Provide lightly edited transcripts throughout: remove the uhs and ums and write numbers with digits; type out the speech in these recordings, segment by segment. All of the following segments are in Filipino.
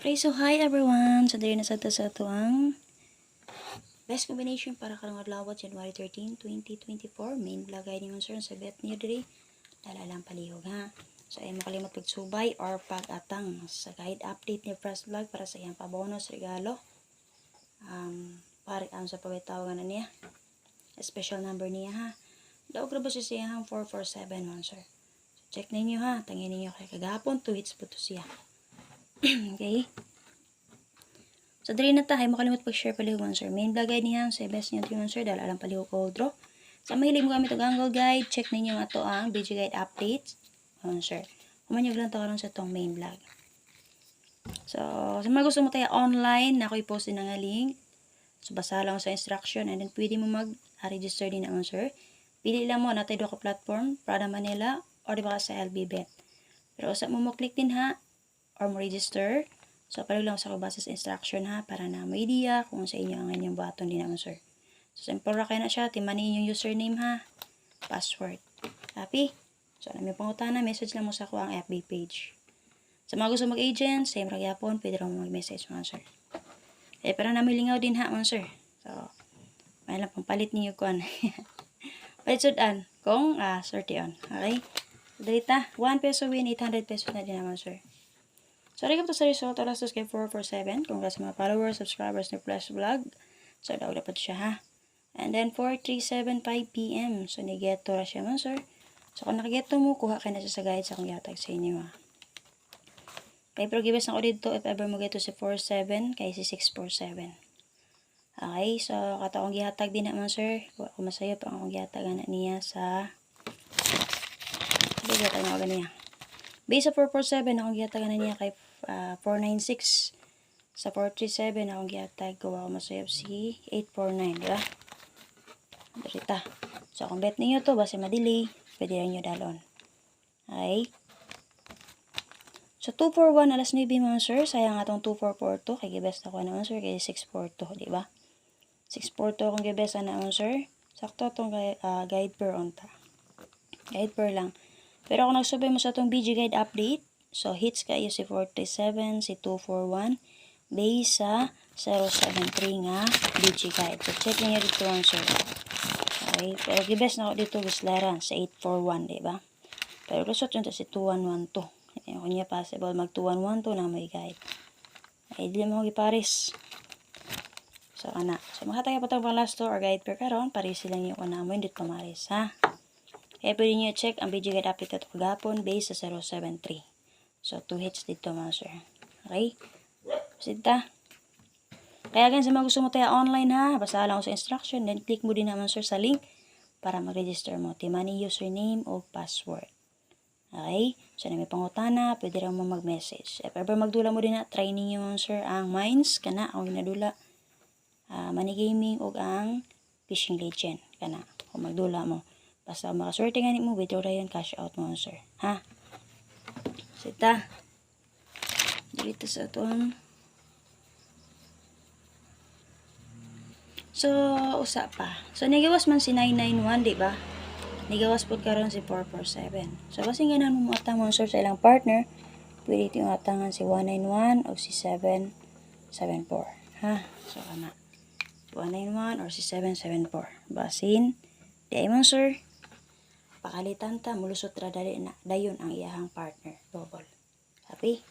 Okay, so hi everyone! So, diri na sa ito ang best combination para karong adlaw January 13, 2024. Main vlog ay ni sir sa bet niyo diri. Dalalang palihog ha. So, ay mo kalimot pagsubay or pag-atang sa guide update ni first vlog para sa iyang pabonus regalo. Pare ang sa pagitawagan na niya. Special number niya ha. Daog ra ba siya siyang 447 man sir. So, check ninyo ha. Tangin ninyo kay kagahapon 2 hits po to siya. Okay. So, dali na tayo. Makalimot pag-share palihog, sir. Main vlog guide niya. Sa best niya ito, sir. Dahil alam palihog ko draw. Sa mahilig mo gamit ang angle guide, check ninyo nga ito ang video guide updates. Sir. Kumanyag lang ito karon sa itong main vlog. So, sa mga gusto mo tayo online, na ako'y post din nga link. So, basa lang sa instruction. And then, pwede mo mag-register din naman, sir. Pili lang mo na tayo ka platform, Prada Manila, or diba sa LB Bet. Pero, usap mo click din ha, or mo register. So, pala lang sa base sa instruction ha, para na may idea kung sa inyo ang inyong button din naman, sir. So, simple ra kayo na siya. Timanin yung username ha, password. Happy? So, alam yung pangutana, message lang mo sa ako ang FB page. Sa mga gusto mag-agent, same ra gyapon, pwede rin mo mag-message mo, sir. Eh, para na may lingaw din ha, sir. So, may lang pang palit niyo kuan. Palit sudan, kung 30 on. Okay? Data, 1 peso win, 800 peso na din naman, sir. So, recap to sa result, alas 2 kay 447. Congrats sa mga followers, subscribers ni Flash Vlog. So, daw dapat siya ha. And then, 4375 PM. So, nigeto ra siya man, sir. So, kung nakageto mo, kuha ka na siya sa guide sa kong yatag sa inyo ha. Okay, pero gibes na ko dito, if ever mo geto si 47, kay si 647. Okay, so, kata akong gihatag din naman, sir. Kuha ko masaya pa akong gihatag na niya sa... Hindi, gihatag na ako niya. Base sa 447, akong gihatag na niya kay 496. Sa 437, akong gihatag ko ako masayap si 849, diba? Darita. So, kung bet ninyo to, basta ma-delay, pwede rin nyo dalon. Okay? So, 241, alas 9 mga sir. Sayang atong 2442. Kay gibest ako naman, sir. Kay 642, diba? 642 akong gibest naman, sir. Sakto itong guide per onta. Guide per lang. Pero kung nagsubay mo sa itong BG guide update, so hits kayo si 47, si 241, base sa 073 nga BG guide. So, check niyo dito ang sir. Okay, pero gibes na ako dito gislaran sa 841, diba? Pero lusot yun si 2112. Kung niya possible mag 2112 na may guide. Ay, di mo giparis. So, ana. So, makataya pa itong last or guide per karon, paris silang yung una mo, hindi pamaris, ha? Kaya pwede nyo check ang video guide update ito kagapon base sa 073. So, 2 hits dito mga sir. Okay? Sita. Kaya gan sa mga gusto mo tayo online ha, basta lang sa instruction, then click mo din naman sir sa link para mag-register mo. Timani username o password. Okay? So, na may pangutana, pwede rin mo mag-message. If ever magdula mo din na, try ninyo mga sir ang Mines, kana, ang ginadula, Money Gaming o ang Fishing Legend, kana, kung magdula mo. Basta makaswerte nga mo, withdraw na yun, cash out mo sir. Ha? Sita. Dito sa ito. So, usa pa. So, nigawas man si 991, di ba? Nigawas po karon si 447. So, kasi nga naman mo atang mo sir sa ilang partner, pwede ito yung atangan si 191 o si 774. Ha? So, ana. 191 or si 774. Basin. Di ay mo sir. Pakalitan ta, mulusot ra dali na. Dayon ang iyahang partner. Double. Happy?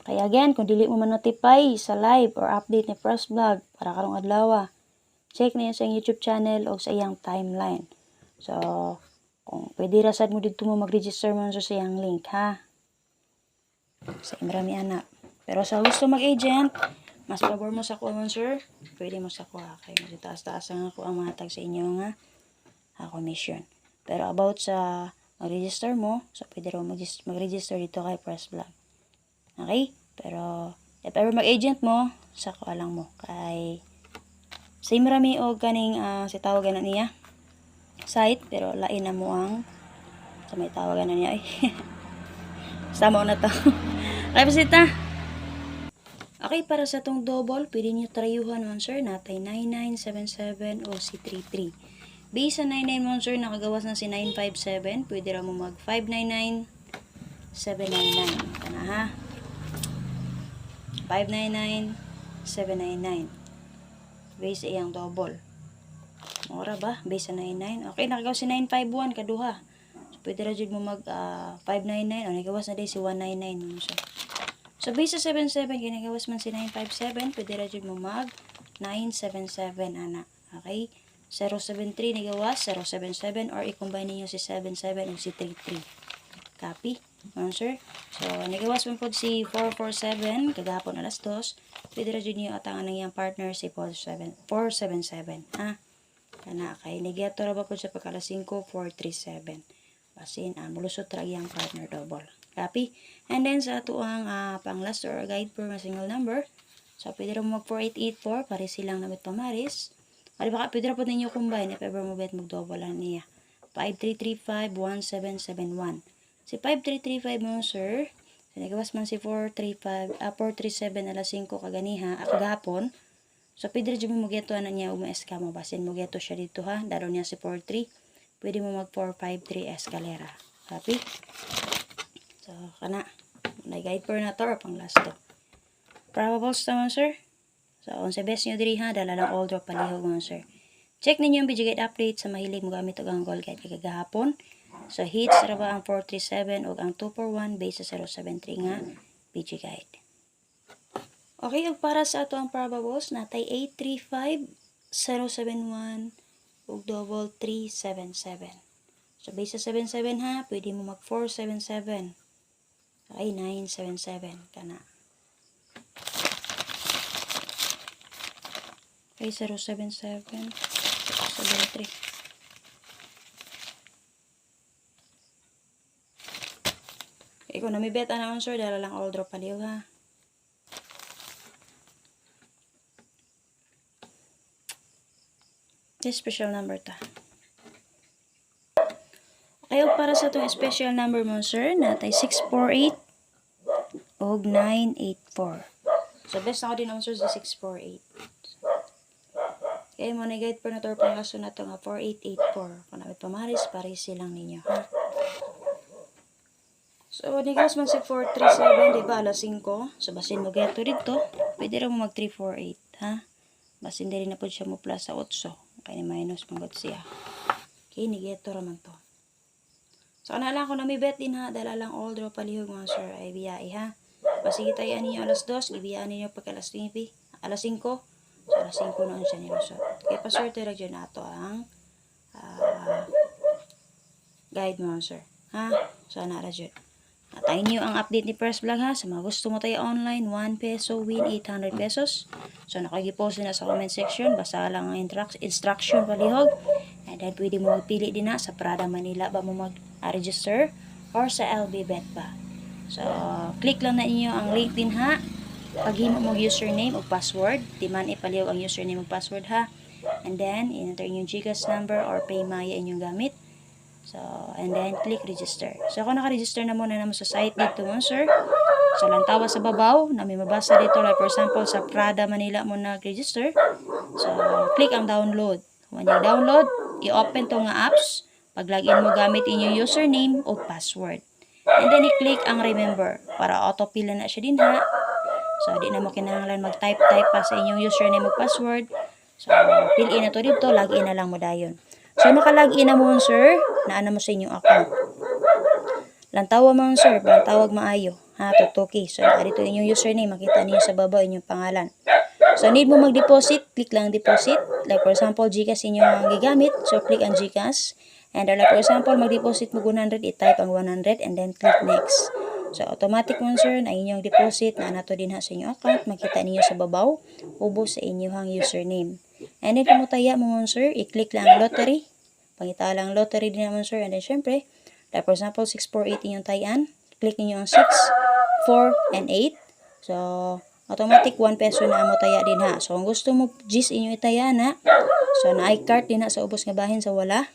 Kaya again, kung dili mo ma-notify sa live or update ni First Vlog para karong adlaw, check niyo sa YouTube channel o sa iyang timeline. So, kung pwede rasad mo dito mo mag-register mo sa iyang link, ha? Sa marami anak. Pero sa gusto mag-agent, mas pabor mo sa kuha, sir, pwede mo sa kuha kayo. Mas taas-taas ang ako ang mga tag sa inyo nga commission. Pero about sa mag-register mo, so pwede rin mag-register dito kay First Vlog. Okay? Pero, if ever mag-agent mo, sa kuha lang mo. Kay, same rami o kaning si tawagan na niya site, pero lain na mo ang sa may tawagan na niya. Sama na to. Okay, pasita. Okay, para sa tong double, pwede nyo tryuhan man sir, natay 9977 o si 33. Base sa 99 mo sir, nakagawas na si 957. Pwede ra mo mag 599, 799. Kana ha. 599, 799. Base iyang double. Mura ba? Base sa 99. Okay, nakagawas si 951 kaduha. So, pwede ra jud mo mag 599. O, nagawas na din si 199 mo sir. So, base sa 77, ginagawas man si 957. Pwede ra jud mo mag 977 ana. Okay? 073 nagawas, 077 or i-combine niyo si 77 ug si 33. Copy? Answer. So, nagawas man po si 447 kagahapon alas 2. Pwede ra jud niyo atangan ang iyang partner si 477. Ha? Kana kay negato ra ba po sa pagka alas 5, 437. Basin mulusot ra iyang partner double. Copy? And then sa ato ang pang last or guide per single number. So, pwede ra mo mag 4884 pare silang namit pamaris. Ari baka pwede ra po ninyo combine if ever mo bet mag-double lang niya. 5335-1771. Si 5335 mo sir, nagawas man si 437 alas 5 kaganiha, kagahapon. So pwede rin mo geto na niya umaeska mo. Basin mo geto siya dito ha. Daro niya si 43. Pwede mo mag 453 escalera. Copy? So, kana. Nag-guide per na to or pang last to. Probables naman sir. So, on sa best nyo diri ha, dala lang all draw palihog mga sir. Check ninyo yung video guide update sa mahilig mo gamit og ang goal guide kagahapon. So, hits ra ba ang 437 og ang 241 base sa 073 nga video guide. Okay, ug para sa ato ang probables, natay 835, 071 ug double 377. So, base sa 77 ha, pwede mo mag 477. Okay, 977 kana. Okay, 077, 073. Okay, kung namibet na sir, dala lang all drop paliw ha. This special number ta. Okay, para sa itong special number mo sir, natay 648 og 984. So, best ako din ang sir sa 648. Okay, mo na-guide per na to pang laso na ito nga 4884. Kung namin pamaris, paris silang ninyo, ha? So, nigas man si 437, diba, alas 5. So, basin mo geto dito, pwede rin mo mag 348, ha? Basin din na po siya mo plus sa 8. Kaya ni minus manggot siya. Okay, nigeto raman to. So, ano lang, kung namibet din ha, dala lang all draw palihog mga sir, ay biyai, ha? Basigi tayo ninyo alas 2, ibiyaan ninyo pagka alas 5, alas 5. So, alas 5 noon siya nilusot. Kaya paswerte ra dyan nato ang guide mo, sir. Ha? So, nara dyan. Natayin niyo ang update ni First Vlog ha. Sa mga gusto mo tayo online, 1 peso win 800 pesos. So, nakikipost na sa comment section. Basta lang ang instruction palihog. And then, pwede mo magpili din na sa Prada Manila ba mo mag-register or sa LB Bet ba. So, click lang na inyo ang link din ha. Paghimo mo username o password, di man ipaliw ang username o password ha. And then, enter yung GCash number or PayMaya inyong gamit. So, and then, click register. So, ako naka-register na muna naman sa site dito mo, sir. So, lantawa sa babaw, na may mabasa dito, like for example, sa Prada Manila mo nag-register. So, click ang download. When you download, i-open to nga apps. Pag-login mo gamit inyong username o password. And then, i-click ang remember para auto-fill na siya din ha. So, di na mo kinahanglan mag-type pa sa inyong username o password. So, fill in na to dito, login na lang mo dayon. So, naka-login na mo, sir, naana mo sa inyong account. Lantawa mo, sir, lantawag maayo. Ha, tutuki. So, dito inyong username, makita niyo sa baba inyong pangalan. So, need mo mag-deposit, click lang deposit. Like, for example, GCash inyong gigamit. So, click ang GCash. And, like, for example, mag-deposit mo 100, i-type ang 100, and then click next. So, automatic mo, sir, na inyong deposit na nato din ha sa inyong account. Makita niyo sa babaw, ubos sa inyong username. And then, kung taya mo, sir, i-click lang lottery. Pangita lang lottery din naman, sir. And then, syempre, like for example, 648 inyong tayan. Click niyo ang 6, 4, and 8. So, automatic 1 peso na mo taya din ha. So, kung gusto mo, GIS inyong itaya na. So, na-i-cart din ha sa ubos nga bahin sa wala.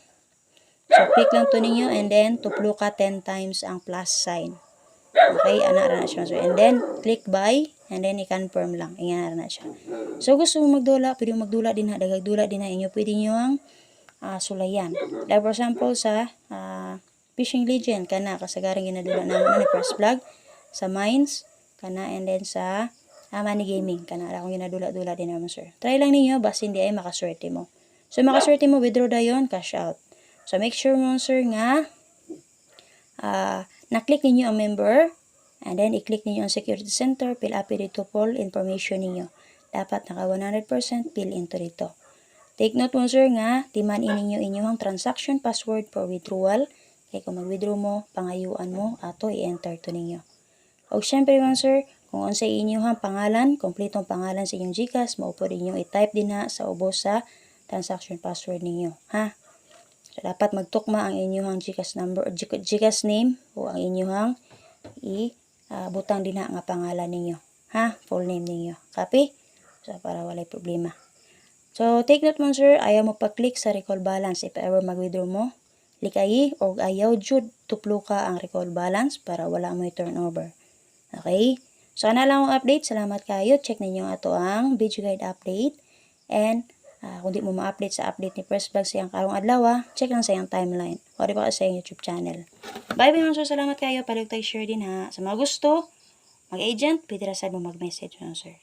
So, click lang to ninyo and then, tuplo ka 10 times ang plus sign. Okay, ana na siya. So, and then, click buy, and then, i-confirm lang. Ayan na siya. So, gusto mo magdula, pwede mo magdula din ha. Dagag dula din ha. Inyo, pwede nyo ang sulayan. Like for example sa Fishing Legend kana kasagaran ginadula naman ni Press Vlog sa Mines kana, and then sa Money Gaming kana akong ginadula-dula din naman sir. Try lang ninyo basta hindi ay makaswerte mo. So makaswerte mo, withdraw dayon, cash out. So make sure mo sir nga na-click ninyo ang member, and then i-click ninyo ang security center, fill up dito full information ninyo. Dapat naka 100% fill into dito. Take note mo sir nga, timan ninyo inyong transaction password for withdrawal. Kaya kung mag-withdraw mo, pangayuan mo, ato i-enter to ninyo. O syempre man sir, kung unsa inyong pangalan, kompletong pangalan sa inyong GCash, maupo rin nyo i-type din na sa ubos sa transaction password ninyo. Ha? So, dapat magtukma ang inyong GCash number, GCash name, o ang inyong butang din na nga pangalan ninyo. Ha? Full name ninyo. Copy? So, para walay problema. So, take note mo sir, ayaw mo pa-click sa recall balance if ever mag-withdraw mo. Likay o ayaw jud tuplo ka ang recall balance para wala mo i-turnover. Okay? So, ana lang ang update. Salamat kayo. Check ninyo ato ang video guide update. And, kung di mo ma-update sa update ni Press Vlog sa iyang karong adlaw, check lang sa iyang timeline. O di ba sa iyong YouTube channel. Bye-bye mga sir. Salamat kayo. Palug tayo share din ha. Sa mga gusto, mag-agent, pwede ra sa mo mag-message mo sir.